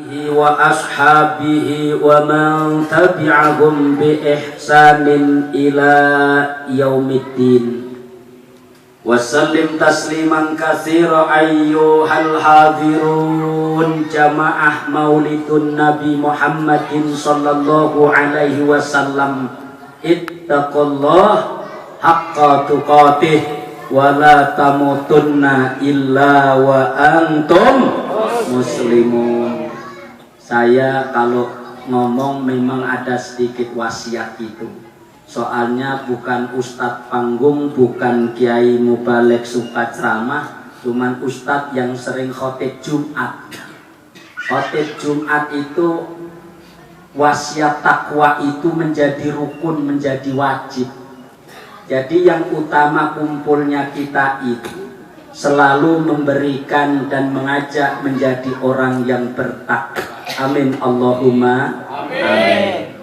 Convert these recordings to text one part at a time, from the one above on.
wa ashabihi wa man tabi'ahum bi ihsanin ila yaumiddin. Wasallim tasliman katsira ayyuhal hadirun jamaah maulidun Nabi Muhammadin sallallahu alaihi wasallam. Ittaqullah haqqa tuqatih wa la tamutunna illa wa antum muslimun. Saya kalau ngomong memang ada sedikit wasiat itu. Soalnya bukan ustadz panggung, bukan kiai mubalek suka ceramah, cuman ustadz yang sering khotib Jumat. Khotib Jumat itu wasiat takwa itu menjadi rukun, menjadi wajib. Jadi yang utama kumpulnya kita itu selalu memberikan dan mengajak menjadi orang yang bertakwa. Amin Allahumma amin.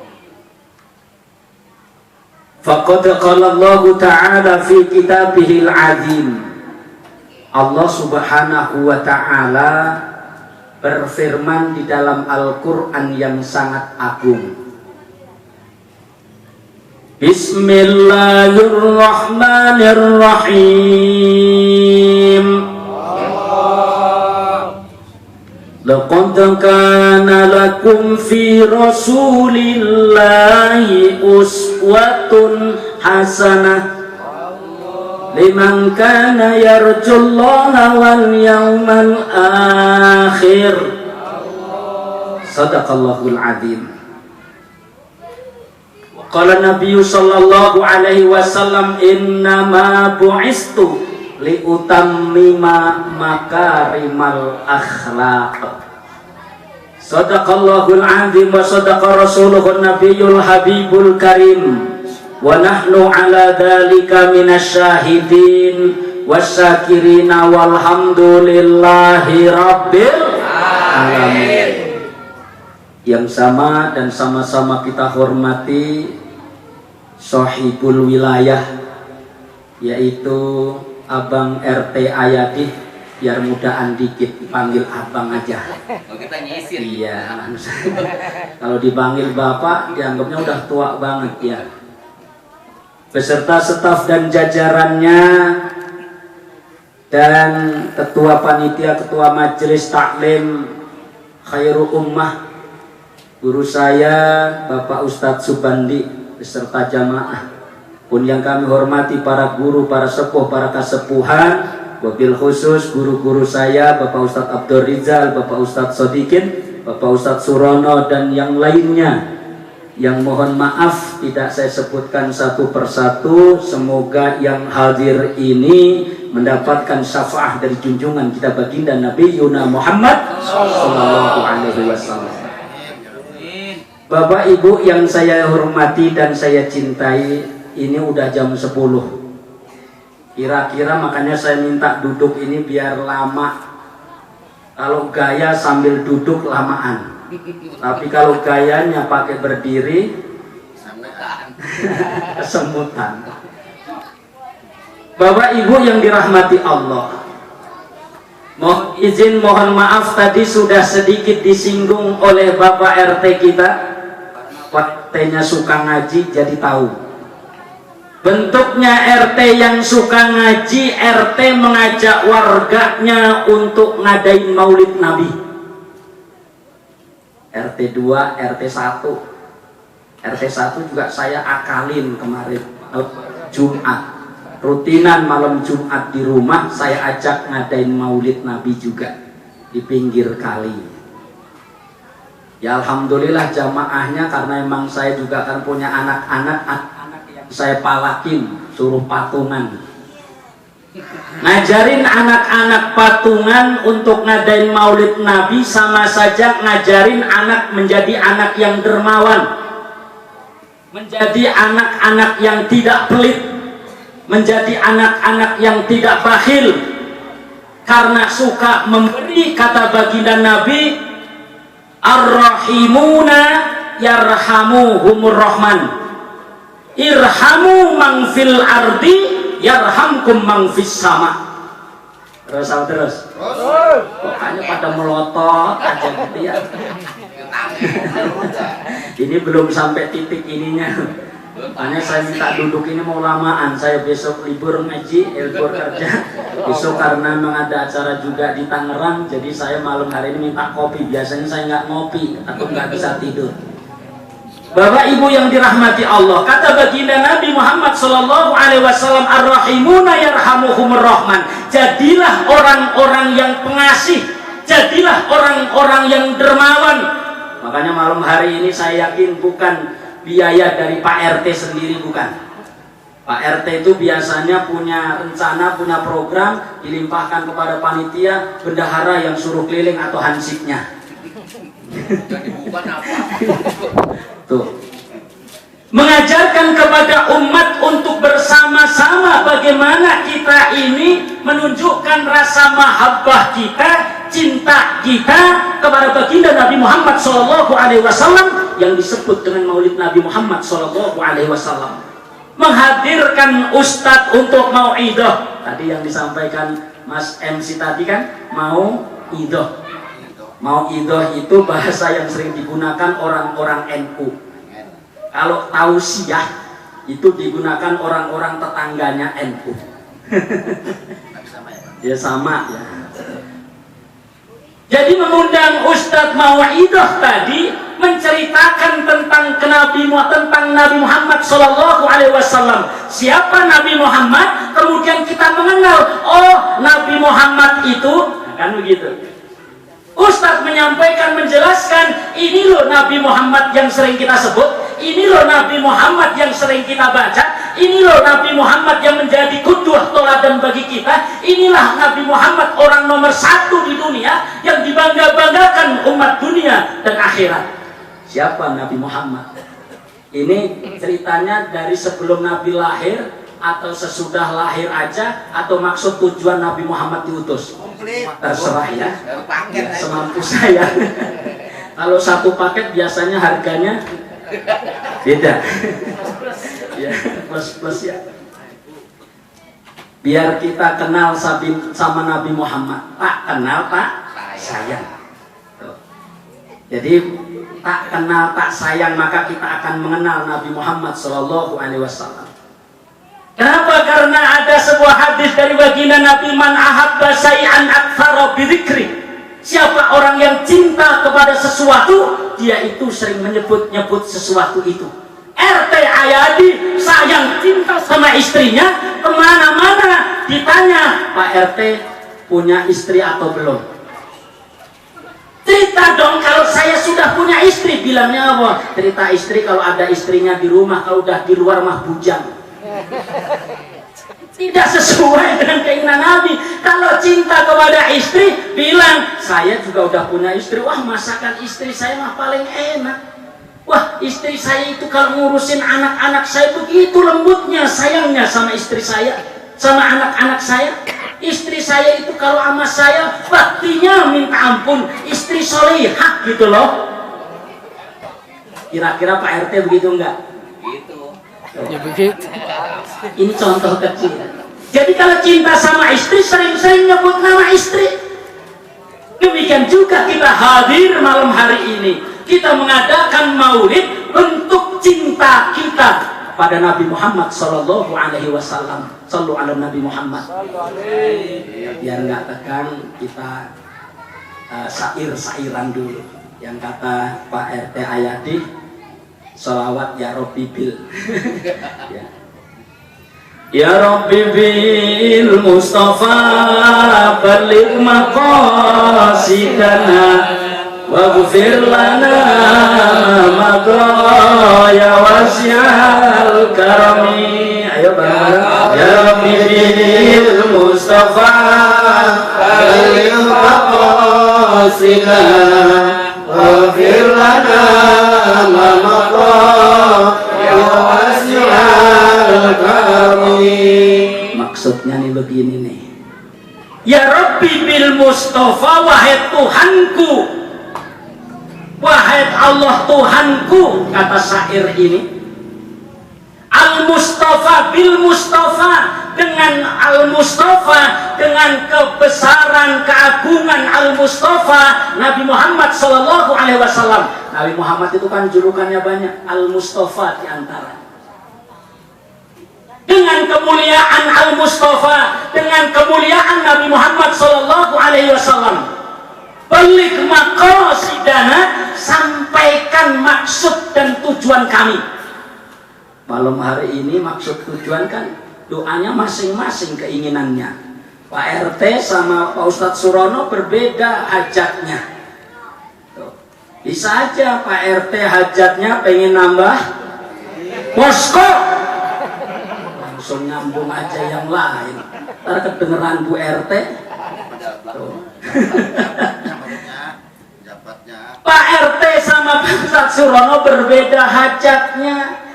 Faqad qala Allah Ta'ala fi kitabihil azim. Allah Subhanahu wa Ta'ala berfirman di dalam Al-Qur'an yang sangat agung. Bismillahirrahmanirrahim. Laqad kana lakum fi Rasulillahi uswatun hasanah liman kana yarjullaha wal yawmal akhir. Sadaqallahul azim. Qala Nabi sallallahu alaihi wasallam innama bu'istu liutammima makarimal akhlaq. Sadaqallahul azim wa sadaqa rasuluhun nabiyul habibul karim wa nahnu ala dhalika minasyahidin wasyakirina walhamdulillahi rabbil alamin. Yang sama dan sama-sama kita hormati sahibul wilayah, yaitu Abang RT Ayadi, biar mudaan dikit dipanggil abang aja. Oh, kita nyisir. Iya. Kalau dipanggil bapak dianggapnya udah tua banget ya. Beserta staf dan jajarannya dan ketua panitia, ketua majelis taklim Khairul Ummah, guru saya Bapak Ustadz Subandi beserta jamaah. Pun yang kami hormati para guru, para sepuh, para kasepuhan, wabil khusus guru-guru saya Bapak Ustadz Abdul Rizal, Bapak Ustadz Sodikin, Bapak Ustadz Surono dan yang lainnya. Yang mohon maaf tidak saya sebutkan satu persatu. Semoga yang hadir ini mendapatkan syafaat dari junjungan kita baginda Nabi Yuna Muhammad sallallahu alaihi wasallam. Bapak Ibu yang saya hormati dan saya cintai, ini udah jam 10 kira-kira, makanya saya minta duduk ini biar lama. Kalau gaya sambil duduk lamaan, tapi kalau gayanya pakai berdiri kesemutan. Bapak Ibu yang dirahmati Allah, mohon maaf tadi sudah sedikit disinggung oleh Bapak RT kita. RT-nya suka ngaji jadi tahu. Bentuknya RT yang suka ngaji, RT mengajak warganya untuk ngadain maulid Nabi. RT 2, RT 1. RT 1 juga saya akalin kemarin Jumat. Rutinan malam Jumat di rumah saya ajak ngadain maulid Nabi juga di pinggir kali. Ya alhamdulillah jamaahnya, karena emang saya juga kan punya anak-anak, saya palakin suruh patungan, ngajarin anak-anak patungan untuk ngadain maulid Nabi, sama saja ngajarin anak menjadi anak yang dermawan, menjadi anak-anak yang tidak pelit, menjadi anak-anak yang tidak bakhil, karena suka memberi. Kata baginda Nabi, ar-rahimuna yarhamuhumur rahman, irhamu man fil ardi yarhamkum man fis sama. Terus apa terus? Pokoknya pada melotot aja gitu ya. Ini belum sampai titik ininya. Makanya saya minta duduk ini mau lamaan. Saya besok libur ngaji, libur kerja. Besok karena memang ada acara juga di Tangerang, jadi saya malam hari ini minta kopi. Biasanya saya nggak ngopi, takut nggak bisa tidur. Bapak Ibu yang dirahmati Allah, kata baginda Nabi Muhammad SAW, ar-rahimuna yarhamuhumur rahman. Jadilah orang-orang yang pengasih, jadilah orang-orang yang dermawan. Makanya malam hari ini saya yakin bukan biaya dari Pak RT sendiri, bukan. Pak RT itu biasanya punya rencana, punya program, dilimpahkan kepada panitia, bendahara yang suruh keliling atau hansipnya. Jadi bukan apa. Tuh. Mengajarkan kepada umat untuk bersama-sama bagaimana kita ini menunjukkan rasa mahabbah kita, cinta kita kepada baginda Nabi Muhammad SAW yang disebut dengan Maulid Nabi Muhammad SAW. Menghadirkan ustadz untuk mau'idah. Tadi yang disampaikan Mas MC tadi kan mau'idah. Mau'idah itu bahasa yang sering digunakan orang-orang NU. Kalau tausiah itu digunakan orang-orang tetangganya NU. Ya sama ya. Jadi mengundang Ustadz Mau'idah tadi menceritakan tentang Nabi Muhammad SAW. Siapa Nabi Muhammad? Kemudian kita mengenal, oh Nabi Muhammad itu, kan begitu. Ustadz menyampaikan, menjelaskan, ini loh Nabi Muhammad yang sering kita sebut, ini loh Nabi Muhammad yang sering kita baca, ini loh Nabi Muhammad yang menjadi qudwah teladan bagi kita, inilah Nabi Muhammad orang nomor 1 di dunia yang dibangga-banggakan umat dunia dan akhirat. Siapa Nabi Muhammad? Ini ceritanya dari sebelum Nabi lahir atau sesudah lahir aja, atau maksud tujuan Nabi Muhammad diutus? Terserah ya, semampu saya. Kalau satu paket biasanya harganya beda. Ya, plus ya. Biar kita kenal sama Nabi Muhammad. Tak kenal tak sayang. Jadi tak kenal tak sayang, maka kita akan mengenal Nabi Muhammad SAW. Kenapa? Karena ada sebuah hadis dari baginda Nabi, man ahabba syai'an aktsara bidzikri. Siapa orang yang cinta kepada sesuatu, dia itu sering menyebut-nyebut sesuatu itu. RT Ayadi sayang cinta sama istrinya, kemana-mana ditanya, Pak RT punya istri atau belum? Cerita dong kalau saya sudah punya istri. Bilangnya apa? Cerita istri kalau ada istrinya di rumah, kalau udah di luar mah bujang. Tidak sesuai dengan keinginan Nabi. Kalau cinta kepada istri, bilang saya juga udah punya istri. Wah, masakan istri saya mah paling enak. Wah, istri saya itu kalau ngurusin anak-anak saya begitu lembutnya, sayangnya sama istri saya, sama anak-anak saya. Istri saya itu kalau sama saya baktinya minta ampun, istri solihah gitu loh. Kira-kira Pak RT begitu enggak? Ya begitu. Ini contoh kecil. Jadi kalau cinta sama istri, sering-sering nyebut nama istri. Demikian juga kita hadir malam hari ini, kita mengadakan maulid bentuk cinta kita pada Nabi Muhammad SAW. Sallu ala Nabi Muhammad. Biar nggak tegang, kita syair-syairan dulu. Yang kata Pak RT Ayadi, sholawat ya Rabbi bil. Ya. Ya Rabbi bil Mustafa baligh maqasidana waghfir lana madaya wasi'al karami. Ayo bareng-bareng. Ya Rabbi bil Mustafa baligh maqasidana waghfir lana maksudnya nih begini nih. Ya Rabbi bil Mustafa, wahai Tuhanku, wahai Allah Tuhanku, kata syair ini. Al Mustafa bil Mustafa, dengan Al-Mustafa, dengan kebesaran keagungan Al-Mustafa Nabi Muhammad sallallahu alaihi wasallam. Nabi Muhammad itu kan julukannya banyak, Al-Mustafa di antara. Dengan kemuliaan Al-Mustafa, dengan kemuliaan Nabi Muhammad sallallahu alaihi wasallam, balik maqasidana, sampaikan maksud dan tujuan kami. Malam hari ini maksud tujuan kan doanya masing-masing keinginannya. Pak RT sama Pak Ustadz Surono berbeda hajatnya. Bisa aja Pak RT hajatnya pengen nambah posko, langsung nyambung aja yang lain. Ntar kedengeran Bu RT. Pak RT sama Pak Ustadz Surono berbeda hajatnya.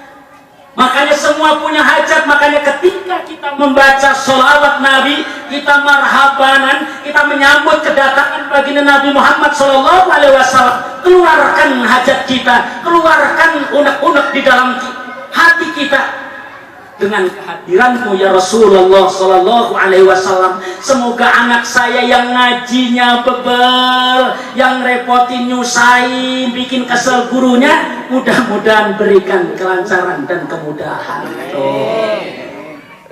Makanya semua punya hajat. Makanya ketika kita membaca sholawat Nabi, kita marhabanan, kita menyambut kedatangan baginda Nabi Muhammad sallallahu alaihi wasallam, keluarkan hajat kita, keluarkan unek-unek di dalam hati kita dengan kehadiranmu ya Rasulullah sallallahu alaihi wasallam. Semoga anak saya yang ngajinya bebel, yang repotin nyusahin, bikin kesel gurunya, mudah-mudahan berikan kelancaran dan kemudahan.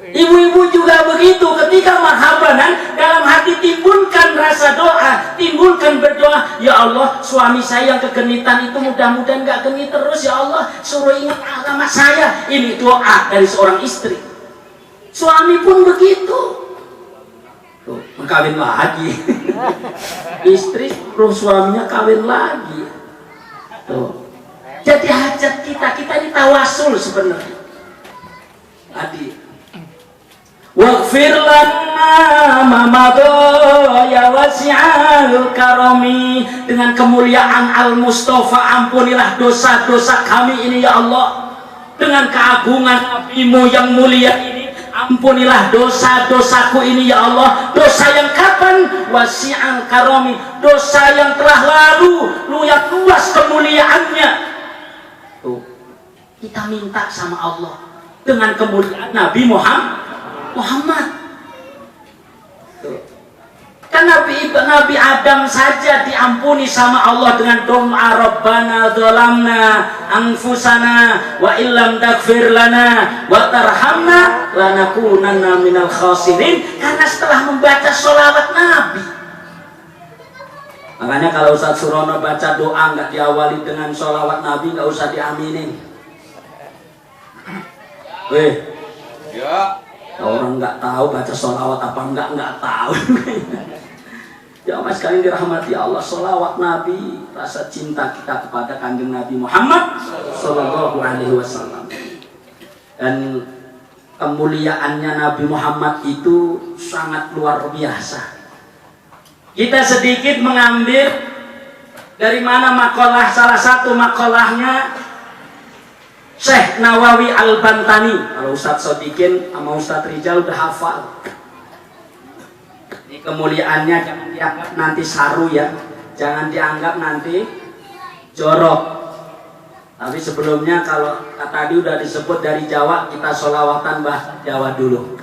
Ibu-ibu juga begitu, ketika marhabanan dalam hati timbulkan rasa doa, timbulkan berdoa, ya Allah suami saya yang kegenitan itu mudah-mudahan gak genit terus ya Allah, suruh ingat agama saya. Ini doa dari seorang istri. Suami pun begitu, tuh, kawin lagi. Istri suruh suaminya kawin lagi. Tuh. Jadi hajat kita ini tawasul sebenarnya. Tadi waghfir lana ma madha ya wasi'al karami, dengan kemuliaan Al-Mustafa ampunilah dosa-dosa kami ini ya Allah. Dengan keagungan Nabi-Mu yang mulia ini, ampunilah dosa-dosaku ini ya Allah. Dosa yang kapan? Wasi'al karami, dosa yang telah lalu, yang luas kemuliaannya. Tuh, kita minta sama Allah dengan kemuliaan Nabi Muhammad. Kan Nabi Adam saja diampuni sama Allah dengan doa Rabbana dzalamna anfusana wa illam taghfir lana wa tarhamna lanakunanna minal khasirin, karena setelah membaca sholawat Nabi. Makanya kalau Ustadz Surono baca doa nggak diawali dengan sholawat Nabi, nggak usah diaminin. Ya. Orang nggak tahu baca sholawat apa nggak tahu. Ya mas sekalian dirahmati Allah, sholawat Nabi, rasa cinta kita kepada kanjeng Nabi Muhammad sallallahu alaihi wasallam. Dan kemuliaannya Nabi Muhammad itu sangat luar biasa. Kita sedikit mengambil dari mana makalah, salah satu makalahnya Syekh Nawawi Al-Bantani. Kalau Ustadz Sodikin sama Ustadz Rijal udah hafal. Ini kemuliaannya jangan dianggap nanti saru ya, jangan dianggap nanti jorok. Tapi sebelumnya kalau tadi udah disebut dari Jawa, kita sholawatan bahasa Jawa dulu.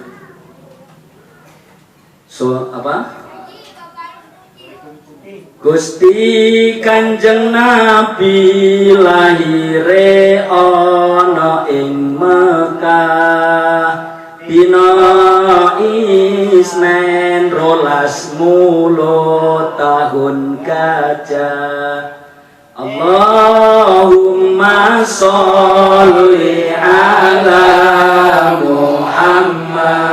Apa? Gusti Kanjeng Nabi lahire ana ing Mekah dina Isnen 12 Mulud tahun Gajah. Allahumma sholli ala Muhammad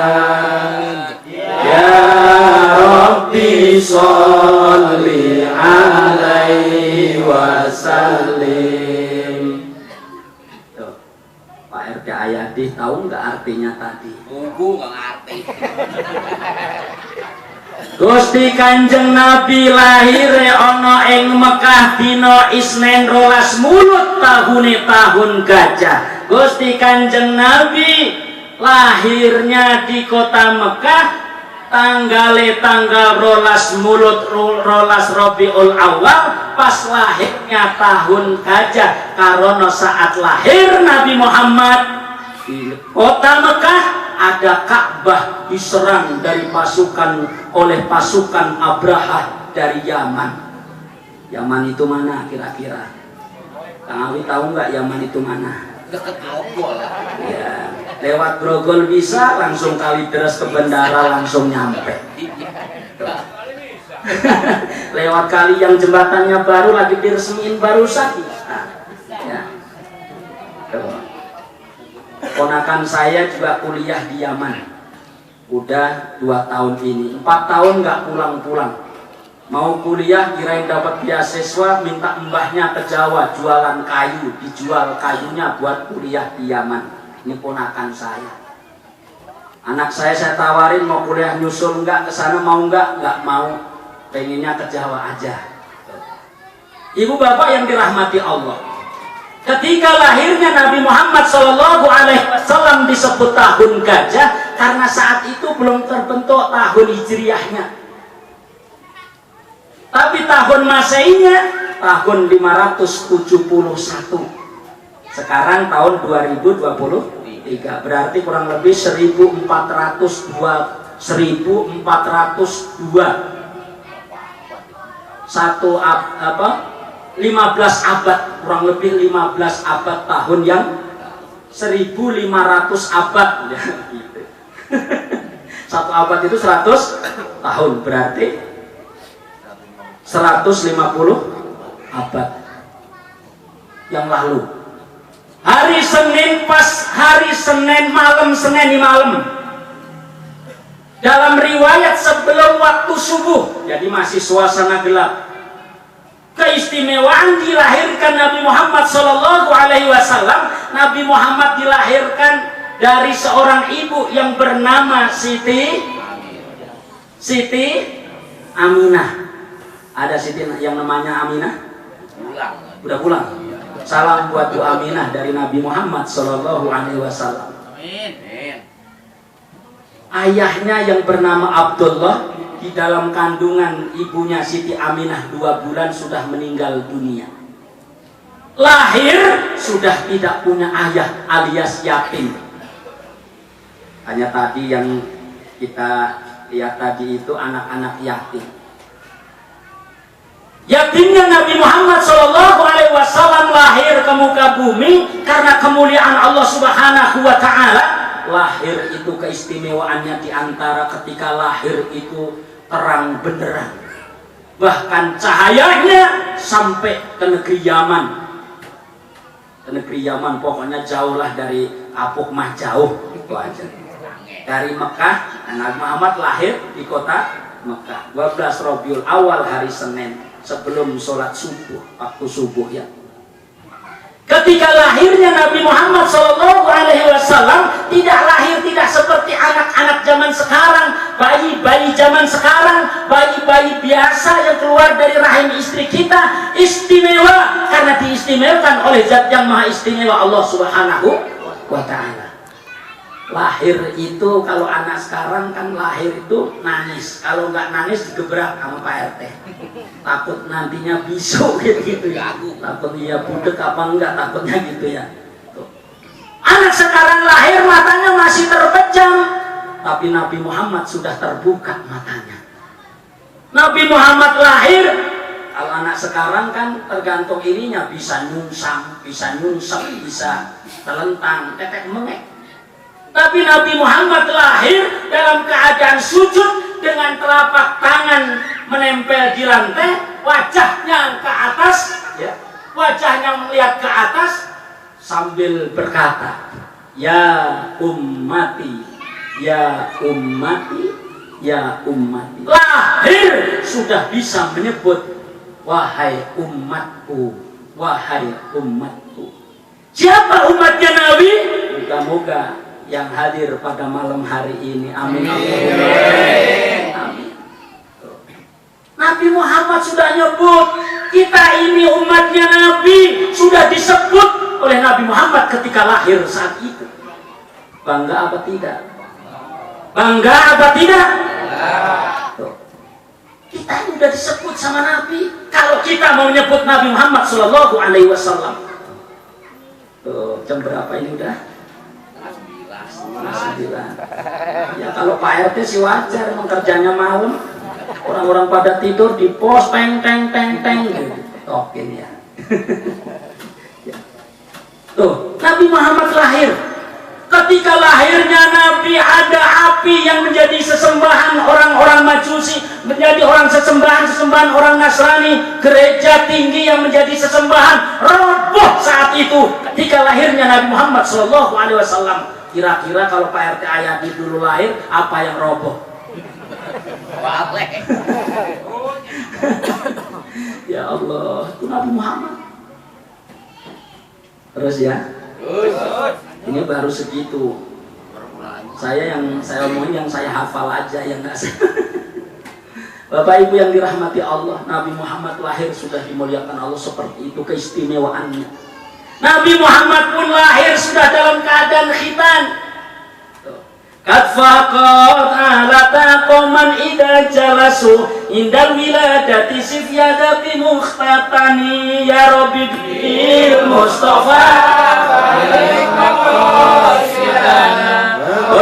ya Rabbi sholli alaihi wasallim. Tuh, Pak RT Ayadi tahu nggak artinya tadi? Buku nggak ngerti. Gusti Kanjeng Nabi lahir ana ing Mekah dina Isnen 12 Mulud tahun Gajah. Gusti Kanjeng Nabi lahirnya di kota Mekah tanggal 12 Mulud 12 Rabiul Awal, pas lahirnya tahun Gajah. Karena saat lahir Nabi Muhammad di kota Mekah ada Ka'bah diserang oleh pasukan Abraha dari Yaman. Yaman itu mana kira-kira? Kang Awi tahu nggak Yaman itu mana? Deket Grogol. Ya, lewat Grogol bisa, langsung Kalideres ke Bendara langsung nyampe. Lewat kali yang jembatannya baru lagi diresmiin barusan. Nah, ya. Ponakan saya juga kuliah di Yaman. Udah 2 tahun ini, 4 tahun nggak pulang-pulang. Mau kuliah kirain dapat beasiswa, minta mbahnya ke Jawa jualan kayu, dijual kayunya buat kuliah di Yaman. Ini ponakan saya. Anak saya tawarin mau kuliah nyusul nggak ke sana, mau nggak mau, pengennya ke Jawa aja. Ibu bapak yang dirahmati Allah, ketika lahirnya Nabi Muhammad SAW disebut tahun gajah karena saat itu belum terbentuk tahun hijriahnya. Tapi tahun Masehinya tahun 571. Sekarang tahun 2023, berarti kurang lebih 1402. 15 abad, kurang lebih 15 abad tahun yang 1500 abad ya, gitu. 1 abad itu 100 tahun, berarti 150 abad yang lalu. Hari Senin, pas hari Senin malam, Senin malam, dalam riwayat sebelum waktu subuh, jadi masih suasana gelap, keistimewaan dilahirkan Nabi Muhammad SAW. Nabi Muhammad dilahirkan dari seorang ibu yang bernama Siti Aminah. Ada Siti yang namanya Aminah? Udah pulang. Salam buat Bu Aminah dari Nabi Muhammad SAW. Amin. Ayahnya yang bernama Abdullah, di dalam kandungan ibunya Siti Aminah 2 bulan sudah meninggal dunia. Lahir sudah tidak punya ayah alias yatim. Hanya tadi yang kita lihat tadi itu anak-anak yatim. Yatimnya Nabi Muhammad SAW lahir ke muka bumi karena kemuliaan Allah Subhanahu wa Ta'ala. Lahir itu keistimewaannya diantara ketika lahir itu terang benderang, bahkan cahayanya sampai ke negeri Yaman. Ke negeri Yaman pokoknya jauhlah dari Kapuk mah jauh, itu aja. Dari Mekah, Nabi Muhammad lahir di kota Mekah 12 Rabiul Awal hari Senin sebelum sholat subuh, waktu subuh ya. Ketika lahirnya Nabi Muhammad SAW tidak lahir tidak seperti anak-anak zaman sekarang, bayi-bayi zaman sekarang, bayi-bayi biasa yang keluar dari rahim istri kita. Istimewa karena diistimewakan oleh Zat yang Maha Istimewa, Allah Subhanahu wa Ta'ala. Lahir itu kalau anak sekarang kan lahir itu nangis, kalau nggak nangis digebrak sama Pak RT, takut nantinya bisu gitu ya, takut dia budek apa enggak, takutnya gitu ya. Tuh. Anak sekarang lahir matanya masih terpejam, tapi Nabi Muhammad sudah terbuka matanya. Nabi Muhammad lahir, kalau anak sekarang kan tergantung ininya, bisa nyungsang, bisa nyungsep, bisa telentang, tetek mengek. Tapi Nabi Muhammad lahir dalam keadaan sujud dengan telapak tangan menempel di lantai, wajahnya ke atas, ya, wajahnya melihat ke atas sambil berkata, "Ya ummati, ya ummati, ya ummati." Lahir sudah bisa menyebut, "Wahai umatku, wahai umatku." Siapa umatnya Nabi? Moga-moga yang hadir pada malam hari ini. Amin. Amin. Nabi Muhammad sudah nyebut, kita ini umatnya Nabi, sudah disebut oleh Nabi Muhammad ketika lahir saat itu. Bangga apa tidak? Bangga apa tidak? Kita ini sudah disebut sama Nabi. Kalau kita mau nyebut Nabi Muhammad SAW, jam berapa ini udah? Ya kalau Pak RT sih wajar, emang kerjanya malam, orang-orang pada tidur di pos teng gitu, tokin ya. Ya. Tuh, Nabi Muhammad lahir. Ketika lahirnya Nabi ada api yang menjadi sesembahan orang-orang Majusi, menjadi orang sesembahan orang Nasrani, gereja tinggi yang menjadi sesembahan roboh saat itu ketika lahirnya Nabi Muhammad SAW. Kira-kira kalau Pak RT Ayadi dulu lahir, apa yang roboh? Balik. Ya Allah, itu Nabi Muhammad. Terus ya, ini baru segitu. Saya omongin yang saya hafal aja, yang nggak saya. Bapak Ibu yang dirahmati Allah, Nabi Muhammad lahir sudah dimuliakan Allah seperti itu keistimewaannya. Nabi Muhammad pun lahir sudah dalam keadaan khitan. Qad faqat alata qoman idza jalasu indal wiladati sifyada bi mukhtatani ya rabbi bil mustafa alaik maqasidana wa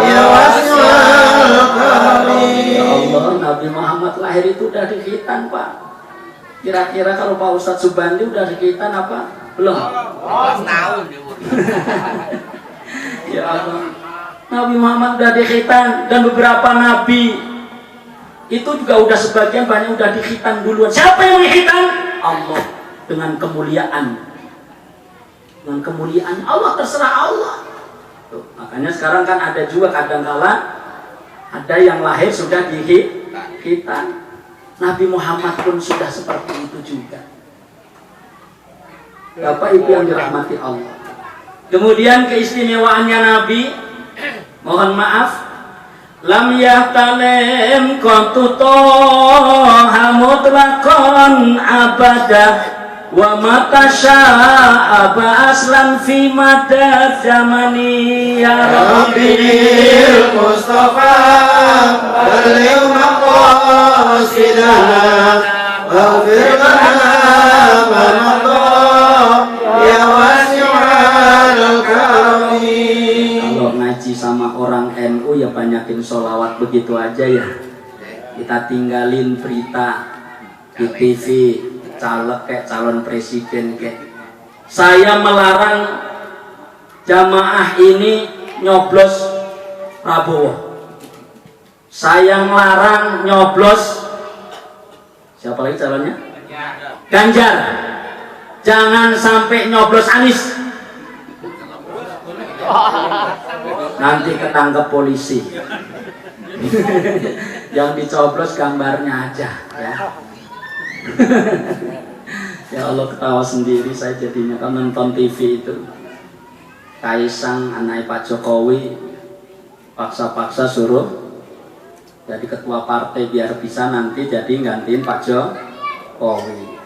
ya wasi'al karim. Allah, Nabi Muhammad lahir itu udah di khitan, Pak. Kira-kira kalau Pak Ustadz Subandi udah di khitan apa? Belum? 12 tahun dia. Ya Allah, Nabi Muhammad udah di khitan, dan beberapa nabi itu juga udah sebagian banyak udah di khitan duluan. Siapa yang di khitan? Allah, dengan kemuliaan. Dengan kemuliaan Allah, terserah Allah. Tuh, makanya sekarang kan ada juga kadang-kala ada yang lahir sudah di khitan. Nabi Muhammad pun sudah seperti itu juga. Bapak Ibu yang dirahmati Allah. Kemudian keistimewaannya Nabi, mohon maaf, lam yahtalem qatutoha mutlaqan abada wa mata sya'aba aslan fi madad zamani ya Rabbil Mustafa balil maqasidana waghfir lana ma madha ya wasi'al karim. Kalau ngaji sama orang NU ya banyakin sholawat begitu aja ya. Kita tinggalin berita di TV caleg kayak calon presiden kayak. Saya melarang jamaah ini nyoblos Prabowo. Saya melarang nyoblos siapa lagi calonnya? Ganjar. Jangan sampai nyoblos Anies. Nanti ketangkep polisi. Yang dicoblos gambarnya aja ya. Ya Allah, ketawa sendiri saya jadinya kan nonton TV itu. Kaisang anak Pak Jokowi paksa-paksa suruh jadi ketua partai biar bisa nanti jadi gantiin Pak Jokowi.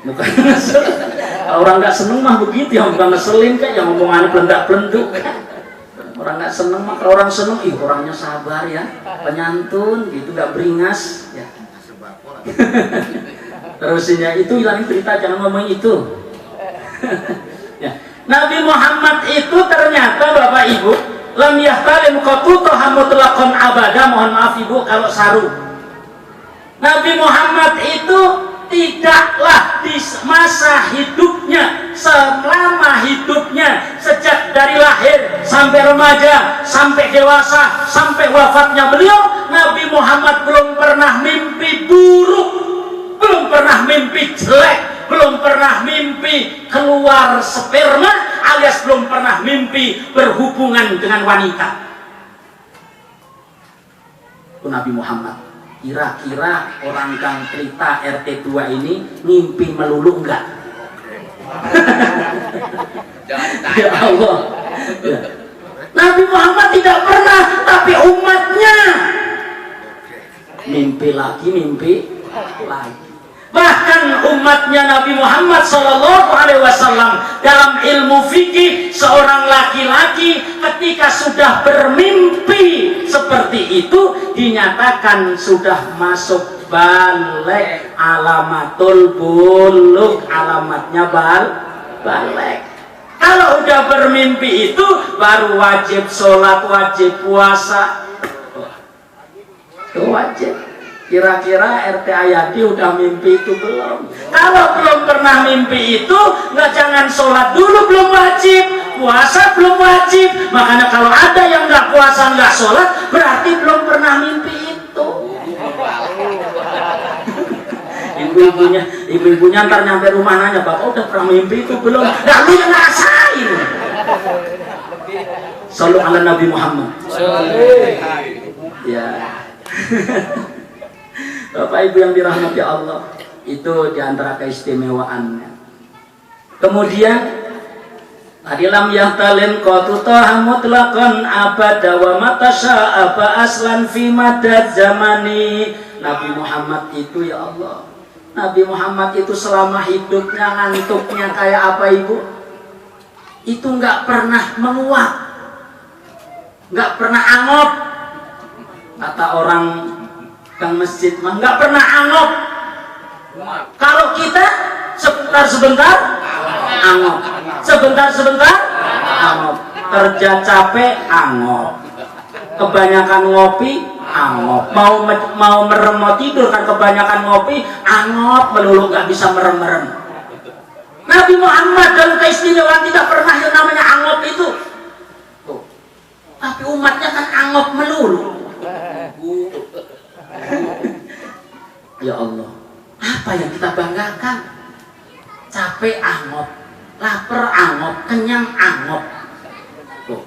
Bukan ngeselin. Kalau orang nggak seneng mah begitu, yang bukan ngeselin kan, yang ngomongannya belendak-belenduk kan. Orang nggak seneng mah, kalau orang seneng, ih orangnya sabar ya, penyantun gitu, nggak beringas ya. Terusnya itu hilangin berita, jangan ngomong itu. Ya. Nabi Muhammad itu ternyata Bapak Ibu lam yahtalim qatutoha mutlaqan abada. Mohon maaf Ibu kalau saru. Nabi Muhammad itu tidaklah di masa hidupnya, selama hidupnya, sejak dari lahir sampai remaja, sampai dewasa, sampai wafatnya beliau, Nabi Muhammad belum pernah mimpi buruk, belum pernah mimpi jelek, belum pernah mimpi keluar sperma, alias belum pernah mimpi berhubungan dengan wanita. Itu Nabi Muhammad. Kira-kira orang Kang Trita RT 2 ini mimpi melulu enggak? Ya Allah. Ya. Nabi Muhammad tidak pernah, tapi umatnya mimpi lagi, mimpi lagi. Bahkan umatnya Nabi Muhammad SAW dalam ilmu fikih, seorang laki-laki ketika sudah bermimpi seperti itu dinyatakan sudah masuk balik, alamatul bulugh, alamatnya balik. Kalau udah bermimpi itu baru wajib sholat, wajib puasa. Itu wajib. Kira-kira RT Ayadi udah mimpi itu belum? Kalau belum pernah mimpi itu, nggak jangan sholat dulu belum wajib, puasa belum wajib. Makanya kalau ada yang nggak puasa nggak sholat, berarti belum pernah mimpi itu. Ibu-ibunya ntar nyampe rumah nanya, bapak udah pernah mimpi itu belum? Nah, lu yang ngerasain. Shallu ala Nabi Muhammad. Ya. Bapak Ibu yang dirahmati Allah, itu diantara keistimewaannya. Kemudian tadi lam yahtalim qatuta mutlaqan abada wa matasya aba aslan fi madad zamani. Nabi Muhammad itu ya Allah, Nabi Muhammad itu selama hidupnya ngantuknya kayak apa Ibu? Itu nggak pernah menguap, nggak pernah angop. Kata orang Kang masjid mah nggak pernah angop. Kalau kita sebentar-sebentar angop, sebentar-sebentar angop, kerja capek angop, kebanyakan ngopi angop, mau merem mau tidur kan kebanyakan ngopi angop melulu, nggak bisa merem-merem. Nabi Muhammad dalam keistimewaan tidak pernah yang namanya angop itu. Tuh. Tapi umatnya kan angop melulu. Ya Allah, apa yang kita banggakan? Capek angop, lapar angop, kenyang angop. Tuh.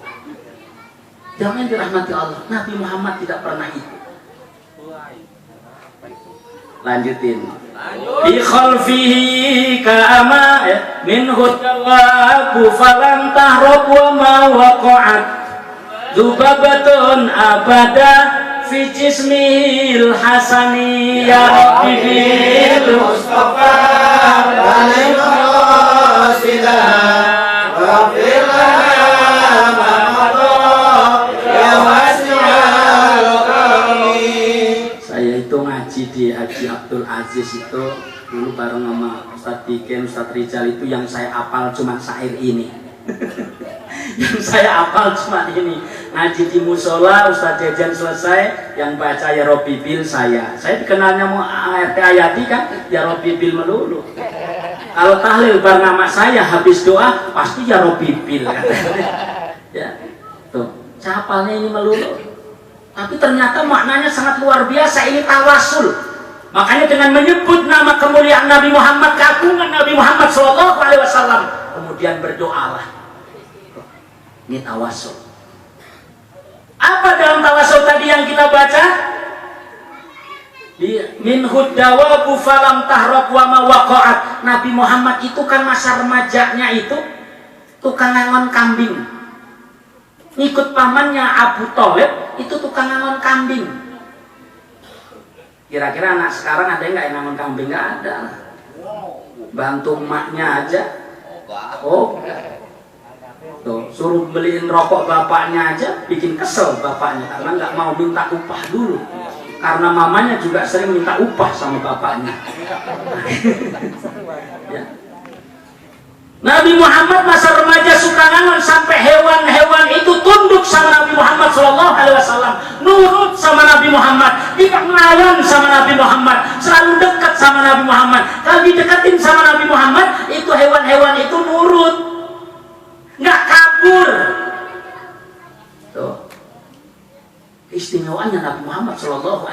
Jangan dirahmati Allah, Nabi Muhammad tidak pernah itu. Lanjutin. Bi khalfihi ka'ama min hutawaku falam tahrab wa ma waqa'at dubabatun abada fi jismil hasani ya rabbi bil mustafa alayhi wasila rabbil di Haji Abdul Aziz itu dulu bareng sama Ustadz Diken, Ustadz Rizal itu yang saya apal cuma syair ini. Yang saya apal cuma ini. Ngaji di musola, Ustadz Jajan selesai, yang baca ya Robbi Bil saya dikenalnya mau RT Ayati kan ya Robbi Bil melulu. Kalau tahlil bar nama saya habis doa pasti ya Robbi Bil katanya. Ya, tuh, saya hafalnya ini melulu. Tapi ternyata maknanya sangat luar biasa, ini tawasul. Makanya dengan menyebut nama kemuliaan Nabi Muhammad, keagungan Nabi Muhammad SAW, kemudian berdoalah. Ini tawasul. Apa dalam tawasul tadi yang kita baca? Min huddawabu falam tahrab wa ma waqa'at. Nabi Muhammad itu kan masa remajanya itu tukang ngangon kambing. Ngikut pamannya Abu Thalib itu tukang ngangon kambing. Kira-kira anak sekarang ada yang nggak yang ngangon kambing? Nggak ada. Bantu emaknya aja. Oh, tuh suruh beliin rokok bapaknya aja, bikin kesel bapaknya karena nggak mau minta upah dulu. Karena mamanya juga sering minta upah sama bapaknya. Ya. Nabi Muhammad masa remaja suka ngangon sampai hewan-hewan itu tunduk sama Nabi Muhammad SAW, nurut sama Nabi Muhammad, tidak ngelawan sama Nabi Muhammad, selalu dekat sama Nabi Muhammad. Kalau didekatin sama Nabi Muhammad, itu hewan-hewan itu nurut, nggak kabur. Tuh, keistimewaannya Nabi Muhammad SAW.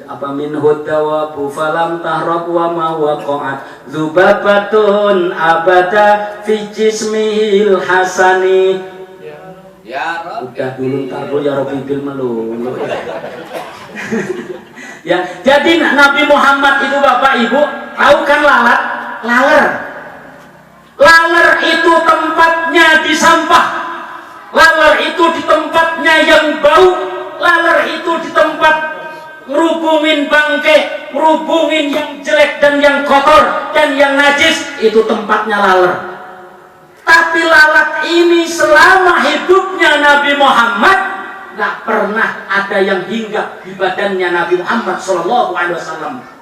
Apa min hudawabu falam tahrab wa ma waqa'at zubabatun abada fi jismil hasani. Ya Rabb. Udah dulu ntar dulu ya Rabbi bil melulu. Ya, jadi Nabi Muhammad itu Bapak Ibu tahu kan lalat? Laler. Laler itu tempatnya di sampah. Laler itu di tempatnya yang bau. Laler itu di tempat ngerubungin bangke, ngerubungin yang jelek dan yang kotor dan yang najis, itu tempatnya laler. Tapi lalat ini selama hidupnya Nabi Muhammad nggak pernah ada yang hinggap di badannya Nabi Muhammad SAW.